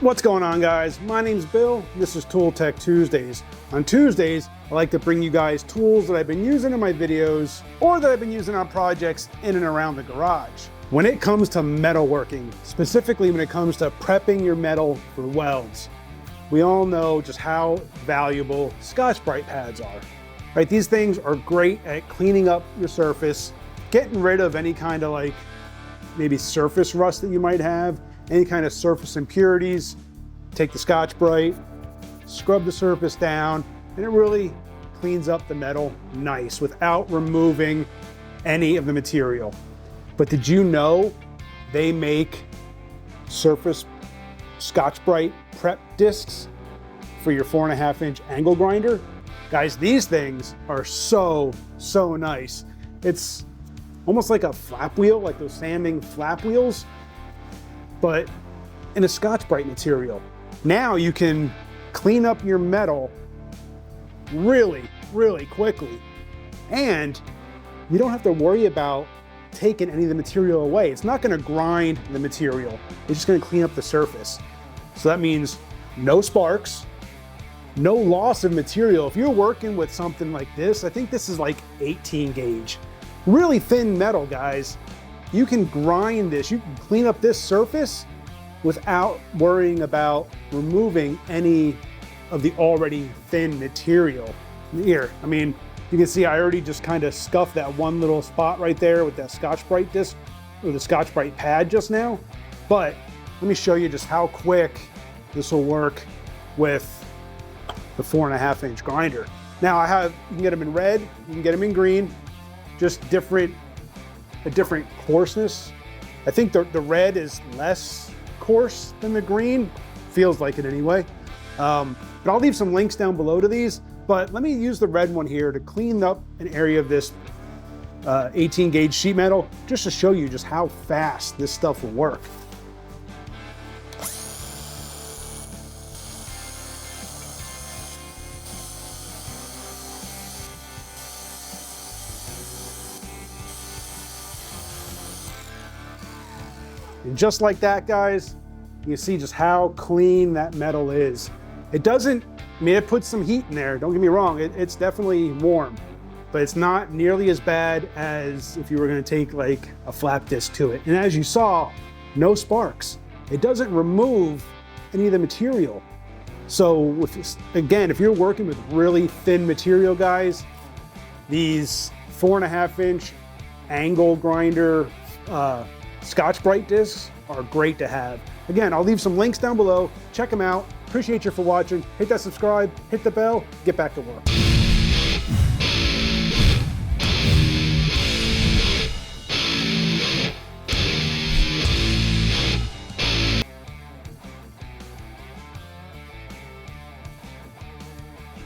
What's going on, guys? My name's Bill. This is Tool Tech Tuesdays. On Tuesdays, I like to bring you guys tools that I've been using in my videos or that I've been using on projects in and around the garage. When it comes to metalworking, specifically when it comes to prepping your metal for welds, we all know just how valuable Scotch Brite pads are. Right? These things are great at cleaning up your surface, getting rid of any kind of like maybe surface rust that you might have, any kind of surface impurities. Take the Scotch Brite, scrub the surface down, and it really cleans up the metal nice without removing any of the material. But did you know they make surface Scotch Brite prep discs for your 4.5-inch angle grinder? Guys, these things are so nice. It's almost like a flap wheel, like those sanding flap wheels, but in a Scotch Brite material. Now you can clean up your metal really quickly, and you don't have to worry about taking any of the material away. It's not gonna grind the material. It's just gonna clean up the surface. So that means no sparks, no loss of material. If you're working with something like this, I think this is like 18 gauge. Really thin metal, guys. You can grind this, you can clean up this surface without worrying about removing any of the already thin material. Here, I mean, you can see I already just kind of scuffed that one little spot right there with that Scotch Brite disc, or the Scotch Brite pad just now. But let me show you just how quick this will work with the 4.5-inch grinder. Now you can get them in red, you can get them in green, just a different coarseness. I think the red is less coarse than the green, feels like it anyway. But I'll leave some links down below to these, but let me use the red one here to clean up an area of this 18 gauge sheet metal, just to show you just how fast this stuff will work. And just like that, guys, you see just how clean that metal is. It doesn't, I mean, it puts some heat in there, don't get me wrong, it's definitely warm, but it's not nearly as bad as if you were gonna take like a flap disc to it. And as you saw, no sparks. It doesn't remove any of the material. So again, if you're working with really thin material, guys, these 4.5-inch angle grinder Scotch Brite discs are great to have. Again, I'll leave some links down below. Check them out. Appreciate you for watching. Hit that subscribe, hit the bell, get back to work.